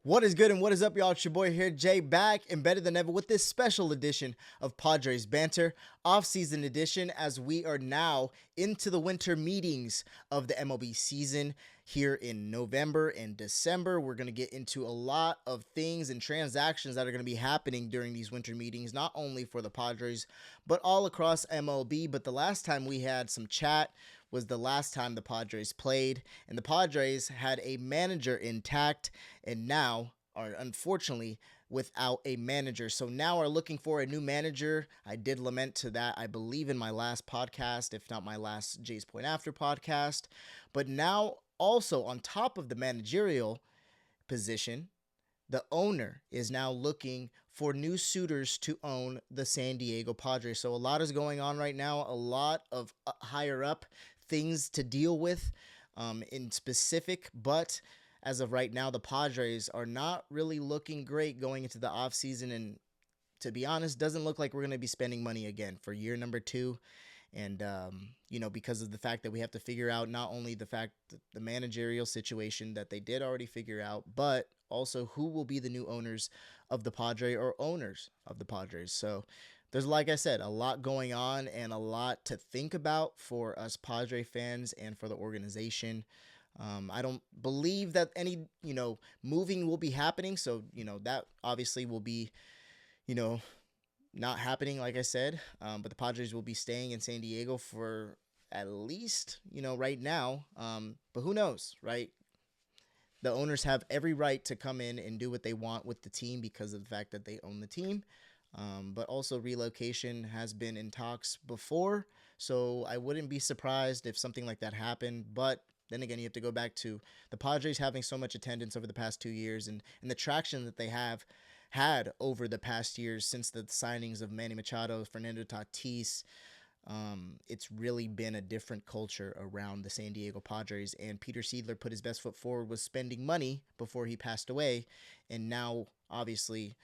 What is good and what is up, y'all? It's your boy here, Jay, back and better than ever with this special edition of Padres Banter, Offseason Edition, as we are now into the winter meetings of the MLB season here in November and December. We're going to get into a lot of things and transactions that are going to be happening during these winter meetings, not only for the Padres, but all across MLB. But the last time we had some chat was the last time the Padres played, and the Padres had a manager intact and now are unfortunately without a manager. So now are looking for a new manager. I did lament to that, I believe, in my last podcast, if not my last Jay's Point After podcast. But now also on top of the managerial position, the owner is now looking for new suitors to own the San Diego Padres. So a lot is going on right now, a lot of higher up things to deal with in specific, but as of right now, the Padres are not really looking great going into the offseason, and to be honest, doesn't look like we're going to be spending money again for year number 2. And, because of the fact that we have to figure out not only the managerial situation that they did already figure out, but also who will be the new owners of the Padres or owners of the Padres. So there's, like I said, a lot going on and a lot to think about for us Padre fans and for the organization. I don't believe that any, moving will be happening. So, that obviously will be, not happening, like I said. But the Padres will be staying in San Diego for at least, right now. But who knows, right? The owners have every right to come in and do what they want with the team because of the fact that they own the team. But also relocation has been in talks before, so I wouldn't be surprised if something like that happened. But then again, you have to go back to the Padres having so much attendance over the past 2 years and the traction that they have had over the past years since the signings of Manny Machado, Fernando Tatis. It's really been a different culture around the San Diego Padres, and Peter Seidler put his best foot forward with spending money before he passed away, and now obviously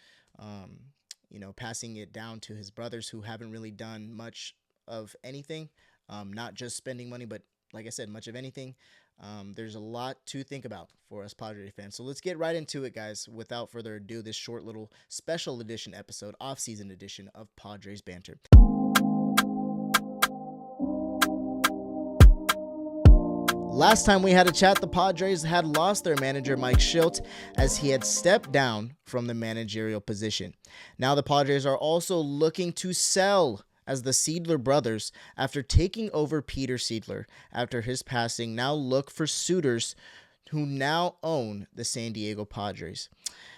passing it down to his brothers who haven't really done much of anything, not just spending money, but like I said, much of anything. There's a lot to think about for us Padre fans. So let's get right into it, guys. Without further ado, this short little special edition episode, off-season edition of Padres Banter. Last time we had a chat, the Padres had lost their manager, Mike Shildt, as he had stepped down from the managerial position. Now the Padres are also looking to sell as the Seidler brothers, after taking over Peter Seidler after his passing, now look for suitors who now own the San Diego Padres.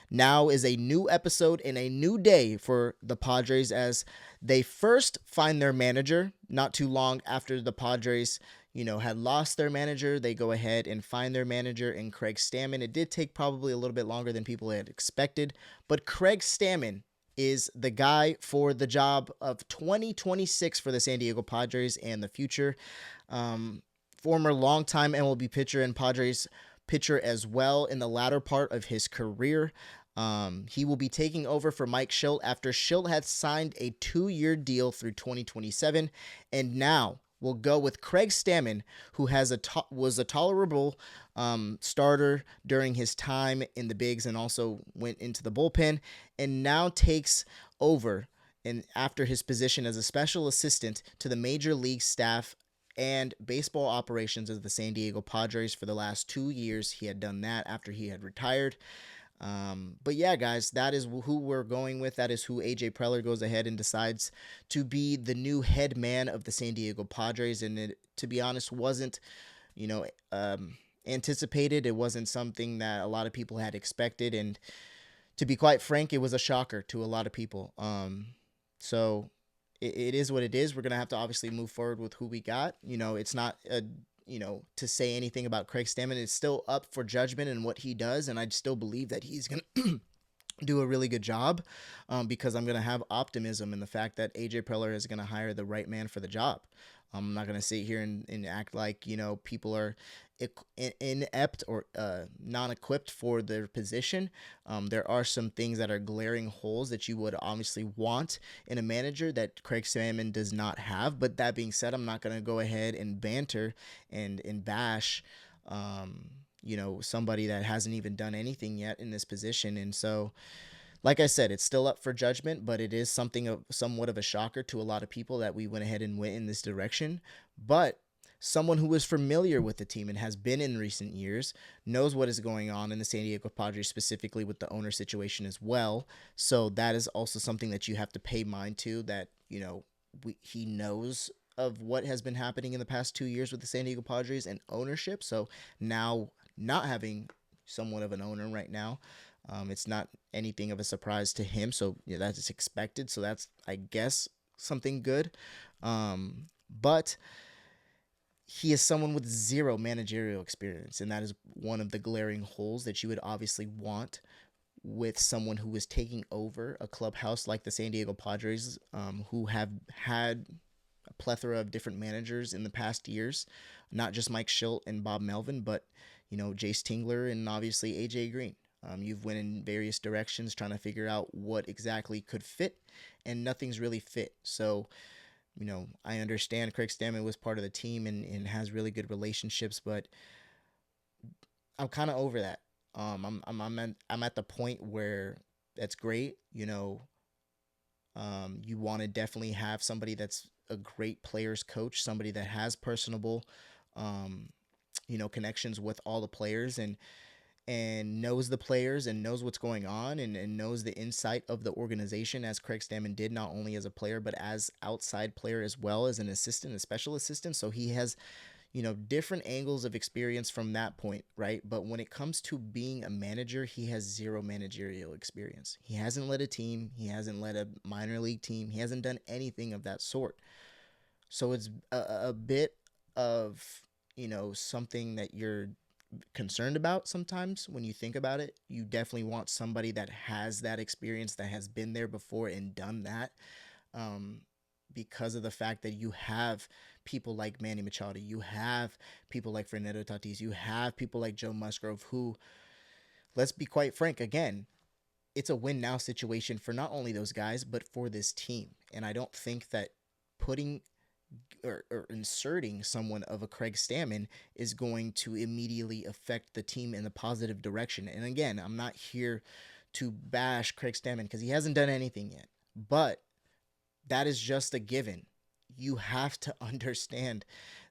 Now is a new episode and a new day for the Padres as they first find their manager. Not too long after the Padres had lost their manager, they go ahead and find their manager in Craig Stammen. It did take probably a little bit longer than people had expected, but Craig Stammen is the guy for the job of 2026 for the San Diego Padres and the future. Former longtime MLB pitcher and Padres pitcher as well in the latter part of his career. He will be taking over for Mike Shildt after Shildt had signed a 2-year deal through 2027, and now we'll go with Craig Stammen, who was a tolerable starter during his time in the bigs and also went into the bullpen, and now takes over and after his position as a special assistant to the major league staff and baseball operations of the San Diego Padres for the last 2 years. He had done that after he had retired. But yeah, guys, that is who we're going with. That is who AJ Preller goes ahead and decides to be the new head man of the San Diego Padres. And it, to be honest, wasn't, anticipated. It wasn't something that a lot of people had expected. And to be quite frank, it was a shocker to a lot of people. So it is what it is. We're going to have to obviously move forward with who we got. It's not to say anything about Craig Stammen. It's still up for judgment and what he does, and I still believe that he's going to do a really good job because I'm going to have optimism in the fact that AJ Preller is going to hire the right man for the job. I'm not going to sit here and act like, people are inept or non-equipped for their position. There are some things that are glaring holes that you would obviously want in a manager that Craig Stammen does not have. But that being said, I'm not going to go ahead and banter and bash somebody that hasn't even done anything yet in this position. And so, like I said, it's still up for judgment, but it is somewhat of a shocker to a lot of people that we went ahead and went in this direction. But someone who is familiar with the team and has been in recent years knows what is going on in the San Diego Padres, specifically with the owner situation as well. So that is also something that you have to pay mind to, that, he knows of what has been happening in the past 2 years with the San Diego Padres and ownership. So now, not having somewhat of an owner right now, it's not anything of a surprise to him. So that's expected. So that's, I guess, something good. But he is someone with zero managerial experience, and that is one of the glaring holes that you would obviously want with someone who is taking over a clubhouse like the San Diego Padres, who have had a plethora of different managers in the past years, not just Mike Shildt and Bob Melvin, but Jace Tingler and obviously AJ Green. You've went in various directions trying to figure out what exactly could fit, and nothing's really fit. So, I understand Craig Stammen was part of the team and has really good relationships, but I'm kind of over that. I'm at the point where that's great. You want to definitely have somebody that's a great players coach, somebody that has personable, connections with all the players, and knows the players and knows what's going on, and knows the insight of the organization, as Craig Stammen did, not only as a player, but as outside player as well, as an assistant, a special assistant. So he has, different angles of experience from that point, right? But when it comes to being a manager, he has zero managerial experience. He hasn't led a team. He hasn't led a minor league team. He hasn't done anything of that sort. So it's a bit of, something that you're concerned about sometimes when you think about it. You definitely want somebody that has that experience, that has been there before and done that, because of the fact that you have people like Manny Machado, you have people like Fernando Tatis, you have people like Joe Musgrove, who, let's be quite frank, again, it's a win now situation for not only those guys, but for this team. And I don't think that putting or inserting someone of a Craig Stammen is going to immediately affect the team in the positive direction. And again, I'm not here to bash Craig Stammen because he hasn't done anything yet, but that is just a given. You have to understand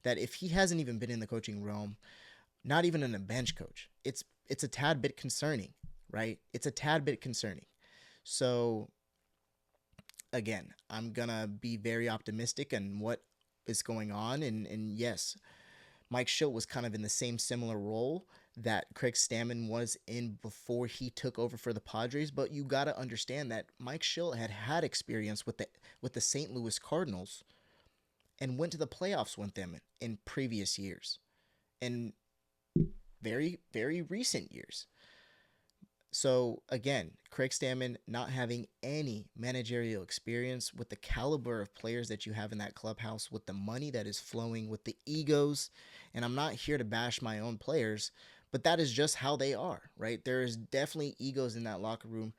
that if he hasn't even been in the coaching realm, not even in a bench coach, it's a tad bit concerning, right? It's a tad bit concerning. So again, I'm gonna be very optimistic in what is going on, and yes, Mike Shildt was kind of in the same similar role that Craig Stammen was in before he took over for the Padres. But you got to understand that Mike Shildt had experience with the St. Louis Cardinals and went to the playoffs with them in previous years and very, very recent years. So again, Craig Stammen not having any managerial experience with the caliber of players that you have in that clubhouse, with the money that is flowing, with the egos. And I'm not here to bash my own players, but that is just how they are, right? There is definitely egos in that locker room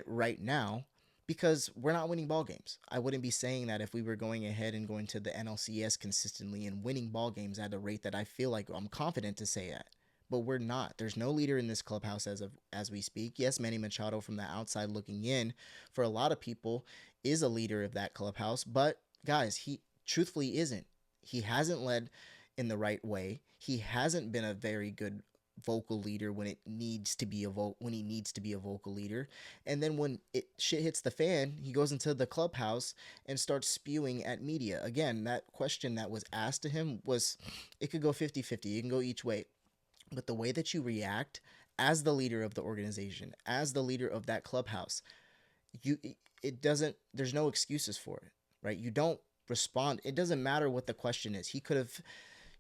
right now because we're not winning ball games. I wouldn't be saying that if we were going ahead and going to the NLCS consistently and winning ball games at a rate that I feel like I'm confident to say at. But we're not. There's no leader in this clubhouse as we speak. Yes, Manny Machado from the outside looking in, for a lot of people, is a leader of that clubhouse. But guys, he truthfully isn't. He hasn't led in the right way. He hasn't been a very good vocal leader when it needs to be when he needs to be a vocal leader. And then when shit hits the fan, he goes into the clubhouse and starts spewing at media. Again, that question that was asked to him was, it could go 50-50. It can go each way. But the way that you react as the leader of the organization, as the leader of that clubhouse, there's no excuses for it, right? You don't respond. It doesn't matter what the question is. He could have,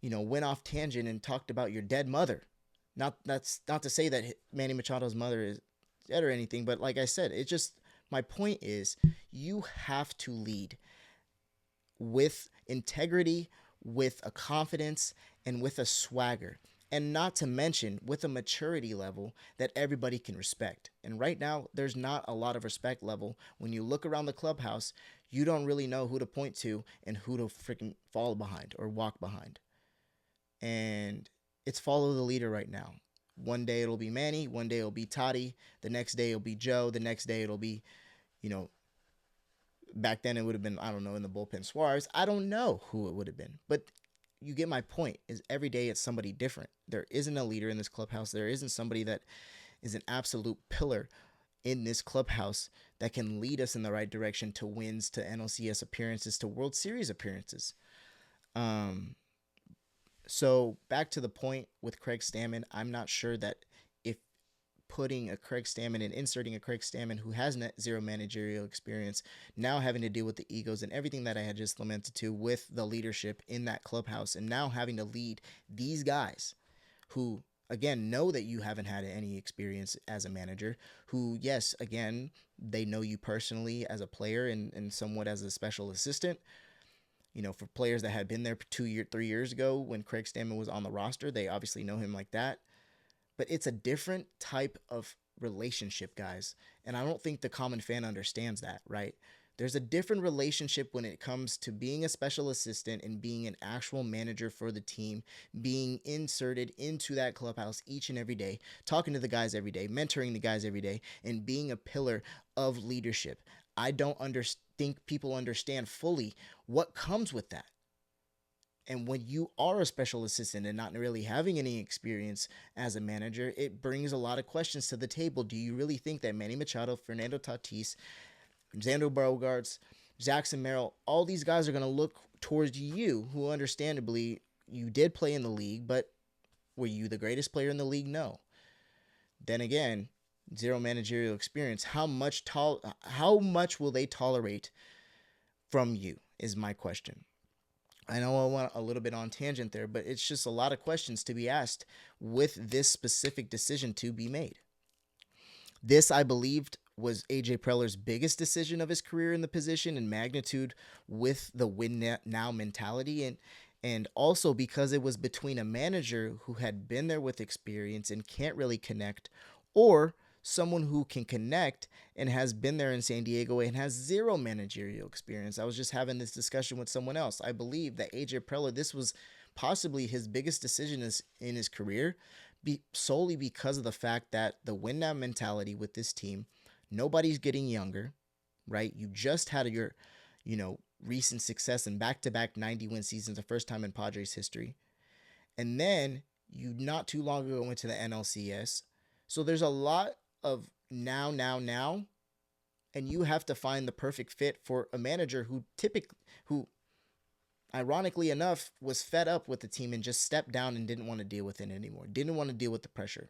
went off tangent and talked about your dead mother. That's not to say that Manny Machado's mother is dead or anything, but like I said, my point is, you have to lead with integrity, with a confidence, and with a swagger. And not to mention with a maturity level that everybody can respect. And right now, there's not a lot of respect level. When you look around the clubhouse, you don't really know who to point to and who to freaking fall behind or walk behind. And it's follow the leader right now. One day it'll be Manny, one day it'll be Toddy, the next day it'll be Joe, the next day it'll be, you know, back then it would have been, I don't know, in the bullpen Suarez. I don't know who it would have been. But you get my point, is every day it's somebody different. There isn't a leader in this clubhouse. There isn't somebody that is an absolute pillar in this clubhouse that can lead us in the right direction to wins, to NLCS appearances, to World Series appearances. So back to the point with Craig Stammen, I'm not sure that if putting a Craig Stammen and inserting a Craig Stammen who has net zero managerial experience, now having to deal with the egos and everything that I had just lamented to with the leadership in that clubhouse, and now having to lead these guys who, again, know that you haven't had any experience as a manager, who, yes, again, they know you personally as a player and somewhat as a special assistant. You know, for players that had been there 3 years ago when Craig Stammen was on the roster, they obviously know him like that. But it's a different type of relationship, guys. And I don't think the common fan understands that, right? There's a different relationship when it comes to being a special assistant and being an actual manager for the team, being inserted into that clubhouse each and every day, talking to the guys every day, mentoring the guys every day, and being a pillar of leadership. I don't think people understand fully what comes with that. And when you are a special assistant and not really having any experience as a manager, it brings a lot of questions to the table. Do you really think that Manny Machado, Fernando Tatis, Xander Bogaerts, Jackson Merrill, all these guys are going to look towards you, who understandably you did play in the league, but were you the greatest player in the league? No. Then again, zero managerial experience. How much will they tolerate from you is my question. I know I went a little bit on tangent there, but it's just a lot of questions to be asked with this specific decision to be made. This, I believed, was AJ Preller's biggest decision of his career in the position in magnitude with the win now mentality, and also because it was between a manager who had been there with experience and can't really connect, or someone who can connect and has been there in San Diego and has zero managerial experience. I was just having this discussion with someone else. I believe that AJ Preller, this was possibly his biggest decision in his career, solely because of the fact that the win now mentality with this team, nobody's getting younger, right? You just had your, recent success in back-to-back 90-win seasons, the first time in Padres history. And then you not too long ago went to the NLCS. So there's a lot of now, and you have to find the perfect fit for a manager who ironically enough was fed up with the team and just stepped down and didn't want to deal with it anymore. Didn't want to deal with the pressure.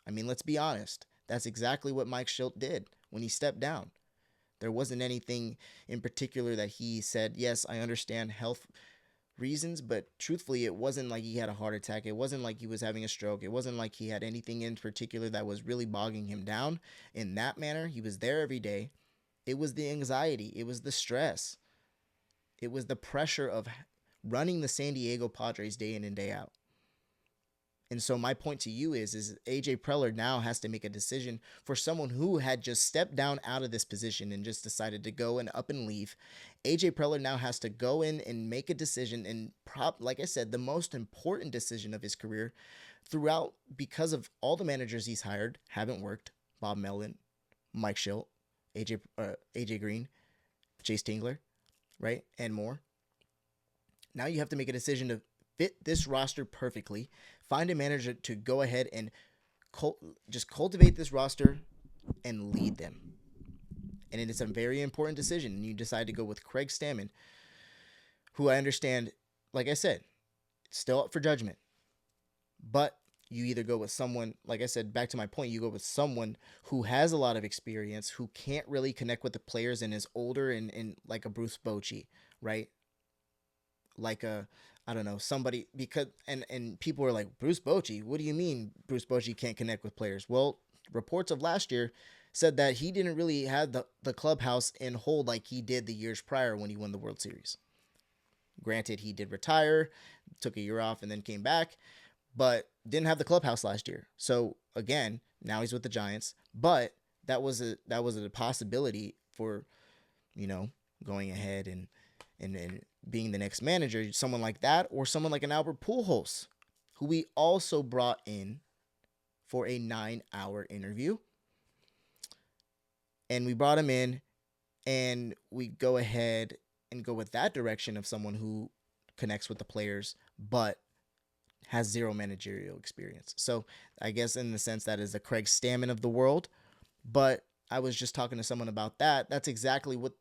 I mean, let's be honest. That's exactly what Mike Shildt did when he stepped down. There wasn't anything in particular that he said, yes, I understand health reasons, but truthfully, it wasn't like he had a heart attack. It wasn't like he was having a stroke. It wasn't like he had anything in particular that was really bogging him down in that manner. He was there every day. It was the anxiety. It was the stress. It was the pressure of running the San Diego Padres day in and day out. And so my point to you is AJ Preller now has to make a decision for someone who had just stepped down out of this position and just decided to go and up and leave. AJ Preller now has to go in and make a decision, and like I said, the most important decision of his career throughout, because of all the managers he's hired haven't worked. Bob Melvin, Mike Shildt, AJ Green, Chase Tingler, right? And more. Now you have to make a decision to fit this roster perfectly. Find a manager to go ahead and just cultivate this roster and lead them. And it is a very important decision. And you decide to go with Craig Stammen, who I understand, like I said, still up for judgment. But you either go with someone, like I said, back to my point, you go with someone who has a lot of experience, who can't really connect with the players and is older and like a Bruce Bochy, right? Like a, I don't know, somebody, because, and people were like, Bruce Bochy, what do you mean Bruce Bochy can't connect with players? Well, reports of last year said that he didn't really have the clubhouse in hold like he did the years prior when he won the World Series. Granted, he did retire, took a year off, and then came back, but didn't have the clubhouse last year. So again, now he's with the Giants, but that was a possibility for, going ahead and being the next manager, someone like that, or someone like an Albert Pujols, who we also brought in for a 9-hour interview. And we brought him in, and we go ahead and go with that direction of someone who connects with the players, but has zero managerial experience. So I guess in the sense that is the Craig Stammen of the world. But I was just talking to someone about that. That's exactly what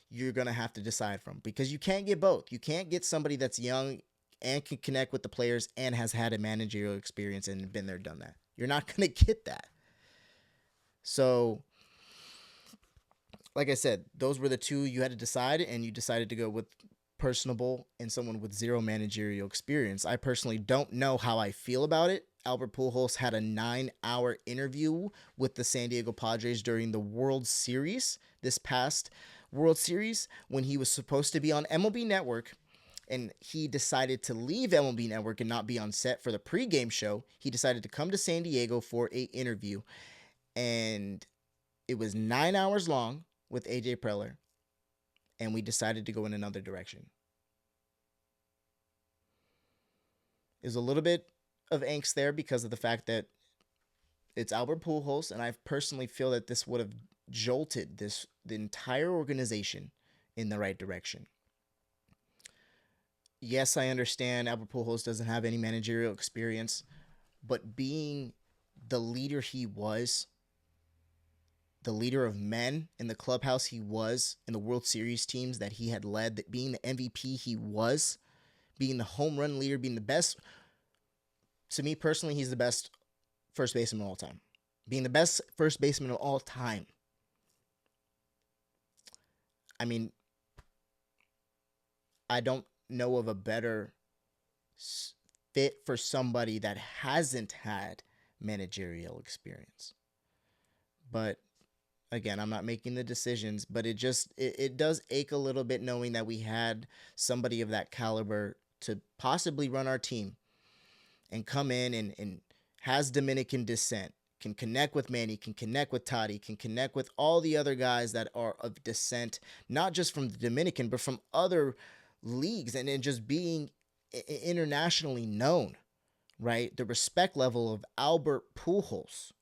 you're going to have to decide from, because you can't get both. You can't get somebody that's young and can connect with the players and has had a managerial experience and been there, done that. You're not going to get that. So, like I said, those were the two you had to decide, and you decided to go with personable and someone with zero managerial experience. I personally don't know how I feel about it. Albert Pujols had a 9-hour interview with the San Diego Padres during the World Series, this past World Series, when he was supposed to be on MLB Network, and he decided to leave MLB Network and not be on set for the pregame show. He decided to come to San Diego for an interview, and it was 9 hours long with AJ Preller, and we decided to go in another direction. There's a little bit of angst there because of the fact that it's Albert Pujols, and I personally feel that this would have jolted the entire organization in the right direction. Yes, I understand Albert Pujols doesn't have any managerial experience, but being the leader he was, the leader of men in the clubhouse he was, in the World Series teams that he had led, that being the MVP he was, being the home run leader, being the best. To me personally, he's the best first baseman of all time. Being the best first baseman of all time. I mean, I don't know of a better fit for somebody that hasn't had managerial experience. But again, I'm not making the decisions, but it does ache a little bit knowing that we had somebody of that caliber to possibly run our team and come in and has Dominican descent, can connect with Manny, can connect with Toddy, can connect with all the other guys that are of descent, not just from the Dominican, but from other leagues, and just being internationally known, right? The respect level of Albert Pujols.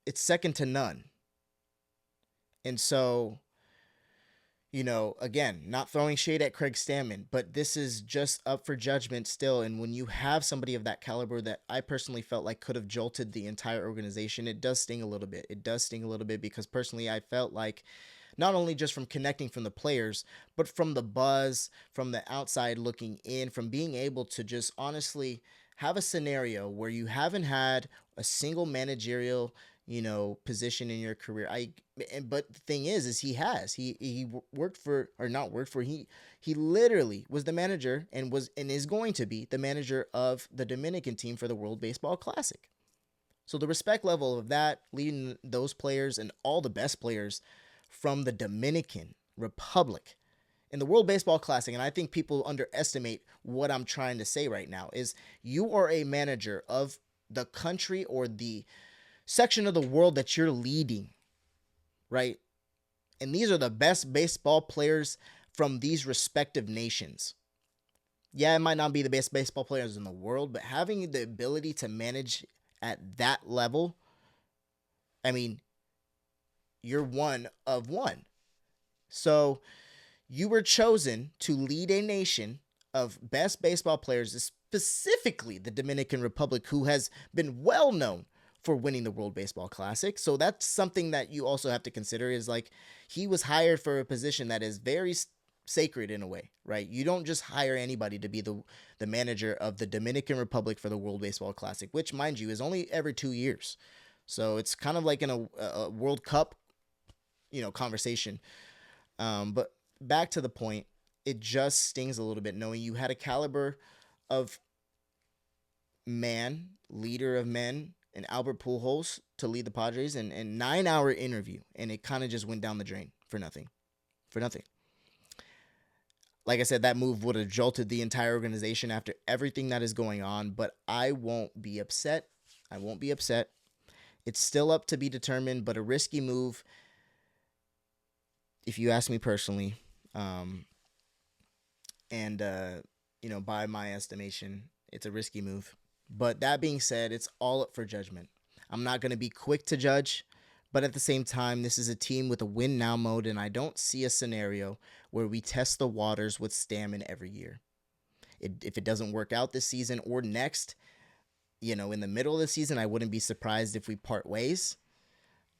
It's second to none. And so, again, not throwing shade at Craig Stammen, but this is just up for judgment still. And when you have somebody of that caliber that I personally felt like could have jolted the entire organization, it does sting a little bit. It does sting a little bit because personally I felt like not only just from connecting from the players, but from the buzz, from the outside looking in, from being able to just honestly have a scenario where you haven't had a single managerial, position in your career. But the thing is he worked for, or not worked for, he literally was the manager and is going to be the manager of the Dominican team for the World Baseball Classic. So the respect level of that, leading those players and all the best players from the Dominican Republic in the World Baseball Classic, and I think people underestimate what I'm trying to say right now, is you are a manager of the country or the section of the world that you're leading, right? And these are the best baseball players from these respective nations. Yeah, it might not be the best baseball players in the world, but having the ability to manage at that level, I mean, you're one of one. So you were chosen to lead a nation of best baseball players, specifically the Dominican Republic, who has been well known for winning the World Baseball Classic. So that's something that you also have to consider, is like he was hired for a position that is very sacred in a way, right? You don't just hire anybody to be the manager of the Dominican Republic for the World Baseball Classic, which, mind you, is only every 2 years. So it's kind of like in a World Cup, conversation. But back to the point, it just stings a little bit knowing you had a caliber of man, leader of men, and Albert Pujols to lead the Padres in a 9-hour interview, and it kind of just went down the drain for nothing. Like I said, that move would have jolted the entire organization after everything that is going on, but I won't be upset. It's still up to be determined, but a risky move, if you ask me personally. And by my estimation, it's a risky move. But that being said, it's all up for judgment. I'm not going to be quick to judge, but at the same time, this is a team with a win now mode, and I don't see a scenario where we test the waters with Stammen every year. If it doesn't work out this season or next, in the middle of the season, I wouldn't be surprised if we part ways.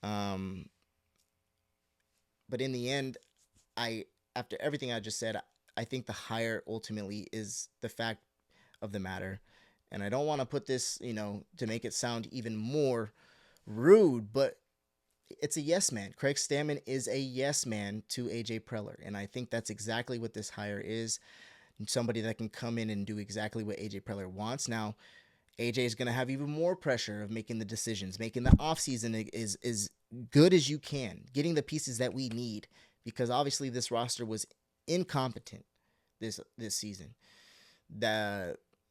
Um, but in the end, I after everything I just said, I think the hire ultimately is the fact of the matter. And I don't want to put this, to make it sound even more rude, but it's a yes man. Craig Stammen is a yes man to AJ Preller. And I think that's exactly what this hire is. Somebody that can come in and do exactly what AJ Preller wants. Now, AJ is going to have even more pressure of making the decisions, making the offseason is good as you can, getting the pieces that we need, because obviously this roster was incompetent this season.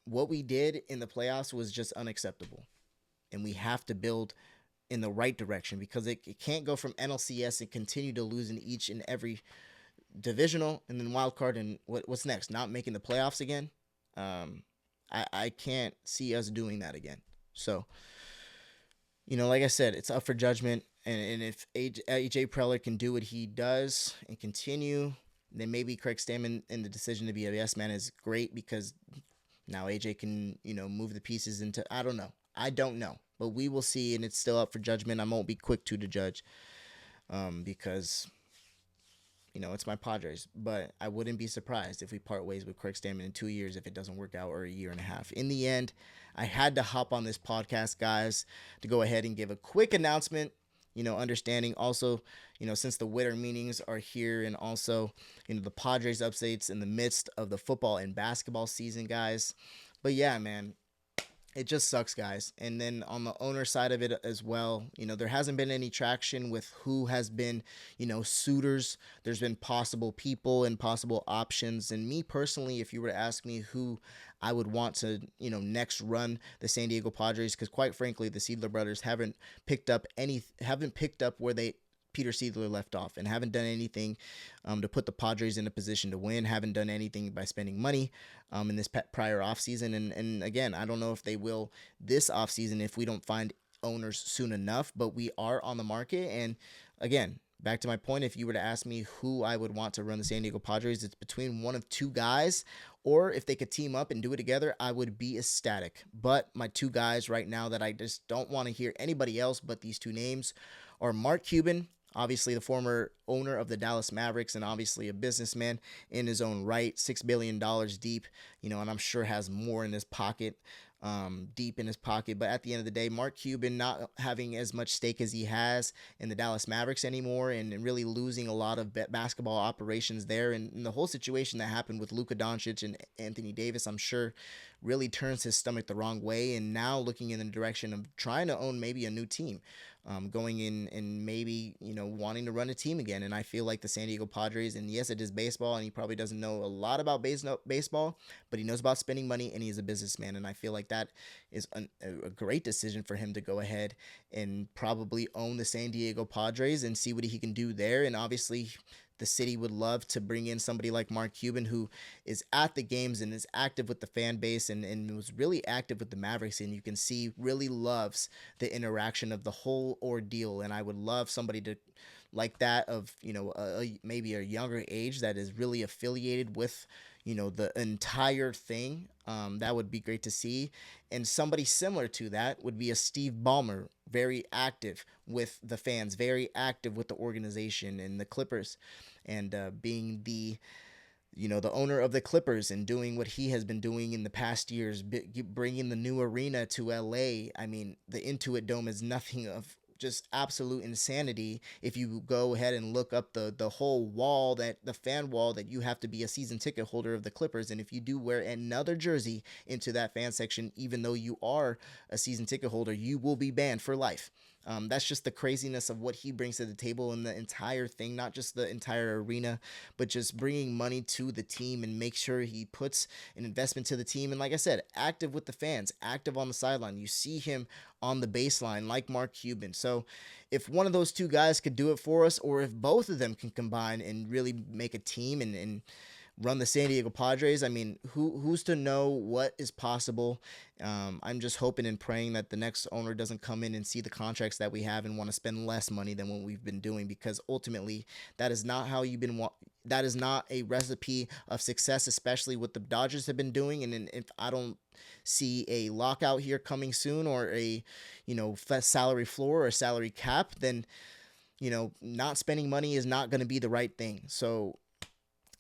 What we did in the playoffs was just unacceptable, and we have to build in the right direction, because it can't go from NLCS and continue to lose in each and every divisional and then wild card, and what's next? Not making the playoffs again. I can't see us doing that again. So, like I said, it's up for judgment. And if AJ Preller can do what he does and continue, then maybe Craig Stammen in the decision to be a yes man is great, because now AJ can, move the pieces into, I don't know. But we will see, and it's still up for judgment. I won't be quick to judge, because it's my Padres. But I wouldn't be surprised if we part ways with Craig Stammen in 2 years if it doesn't work out, or a year and a half. In the end, I had to hop on this podcast, guys, to go ahead and give a quick announcement. Understanding also, since the winter meetings are here, and also, the Padres updates in the midst of the football and basketball season, guys. But yeah, man, it just sucks, guys. And then on the owner side of it as well, there hasn't been any traction with who has been, suitors. There's been possible people and possible options. And me personally, if you were to ask me who I would want to, next run the San Diego Padres, because quite frankly, the Seidler brothers haven't picked up where Peter Seidler left off, and haven't done anything to put the Padres in a position to win, haven't done anything by spending money in this prior offseason. And again, I don't know if they will this offseason if we don't find owners soon enough, but we are on the market. And again, back to my point, if you were to ask me who I would want to run the San Diego Padres, it's between one of two guys, or if they could team up and do it together, I would be ecstatic. But my two guys right now that I just don't want to hear anybody else but these two names are Mark Cuban, obviously the former owner of the Dallas Mavericks, and obviously a businessman in his own right, $6 billion deep, and I'm sure has more in his pocket, deep in his pocket. But at the end of the day, Mark Cuban not having as much stake as he has in the Dallas Mavericks anymore, and really losing a lot of basketball operations there. And the whole situation that happened with Luka Doncic and Anthony Davis, I'm sure, really turns his stomach the wrong way. And now looking in the direction of trying to own maybe a new team. Going in and maybe, wanting to run a team again. And I feel like the San Diego Padres, and yes, it is baseball, and he probably doesn't know a lot about baseball, but he knows about spending money, and he's a businessman. And I feel like that is a great decision for him to go ahead and probably own the San Diego Padres and see what he can do there. And obviously, the city would love to bring in somebody like Mark Cuban, who is at the games and is active with the fan base, and was really active with the Mavericks. And you can see really loves the interaction of the whole ordeal. And I would love somebody to like that of, maybe a younger age that is really affiliated with, the entire thing. That would be great to see. And somebody similar to that would be a Steve Ballmer, very active with the fans, very active with the organization and the Clippers, and being the owner of the Clippers and doing what he has been doing in the past years, bringing the new arena to LA. I mean, the Intuit Dome is nothing of just absolute insanity. If you go ahead and look up the whole wall, that the fan wall, that you have to be a season ticket holder of the Clippers, and if you do wear another jersey into that fan section, even though you are a season ticket holder, you will be banned for life. That's just the craziness of what he brings to the table in the entire thing, not just the entire arena, but just bringing money to the team and make sure he puts an investment to the team. And like I said, active with the fans, active on the sideline. You see him on the baseline like Mark Cuban. So if one of those two guys could do it for us, or if both of them can combine and really make a team and run the San Diego Padres. I mean, who's to know what is possible? I'm just hoping and praying that the next owner doesn't come in and see the contracts that we have and want to spend less money than what we've been doing, because ultimately that is not how you've been. That is not a recipe of success, especially what the Dodgers have been doing. And if I don't see a lockout here coming soon, or a salary floor or salary cap, then not spending money is not going to be the right thing. So,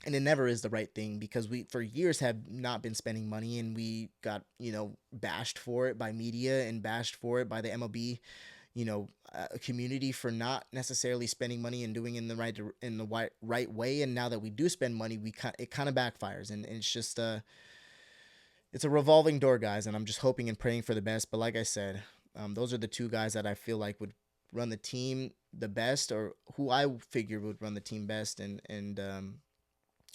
and it never is the right thing, because we for years have not been spending money, and we got bashed for it by media and bashed for it by the MLB community for not necessarily spending money and doing it in the right way. And now that we do spend money, it kind of backfires, and it's just it's a revolving door, guys. And I'm just hoping and praying for the best. But like I said, those are the two guys that I feel like would run the team the best, or who I figure would run the team best, and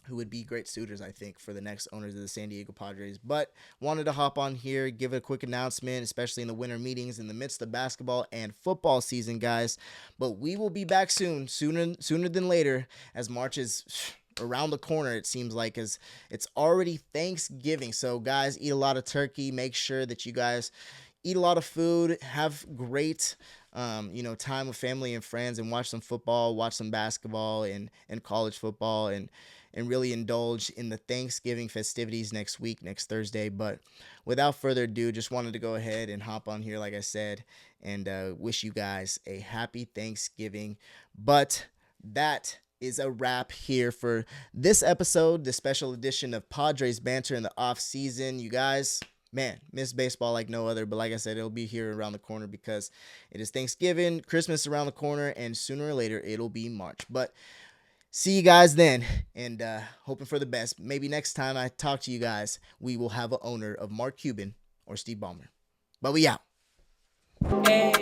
who would be great suitors, I think, for the next owners of the San Diego Padres. But wanted to hop on here, give a quick announcement, especially in the winter meetings in the midst of basketball and football season, guys. But we will be back sooner than later, as March is around the corner, it seems like, as it's already Thanksgiving. So, guys, eat a lot of turkey. Make sure that you guys eat a lot of food, have great time with family and friends, and watch some football, watch some basketball and college football, and really indulge in the Thanksgiving festivities next Thursday. But without further ado, just wanted to go ahead and hop on here, like I said, and wish you guys a happy Thanksgiving. But that is a wrap here for this episode, the special edition of Padres Banter in the off season. You guys, man, miss baseball like no other. But like I said, it'll be here around the corner, because it is Thanksgiving, Christmas around the corner, and sooner or later it'll be March. But see you guys then, and hoping for the best. Maybe next time I talk to you guys, we will have an owner of Mark Cuban or Steve Ballmer. But we out. Hey.